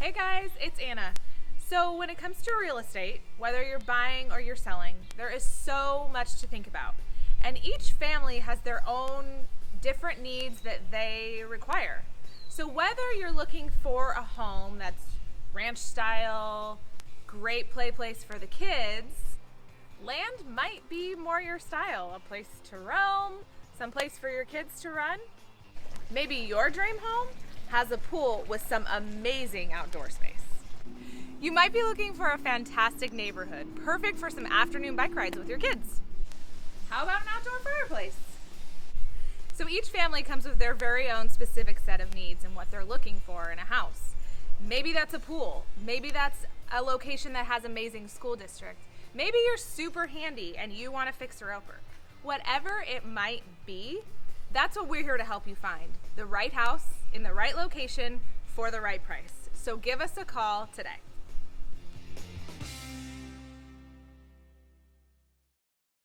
Hey guys, it's Anna. So, when it comes to real estate, whether you're buying or you're selling, there is so much to think about. And each family has their own different needs that they require. So, whether you're looking for a home that's ranch style, great play place for the kids, land might be more your style. A place to roam, some place for your kids to run. Maybe your dream home has a pool with some amazing outdoor space. You might be looking for a fantastic neighborhood, perfect for some afternoon bike rides with your kids. How about an outdoor fireplace? So each family comes with their very own specific set of needs and what they're looking for in a house. Maybe that's a pool. Maybe that's a location that has amazing school district. Maybe you're super handy and you want a fixer-upper. Whatever it might be, that's what we're here to help you find. The right house in the right location for the right price. So give us a call today.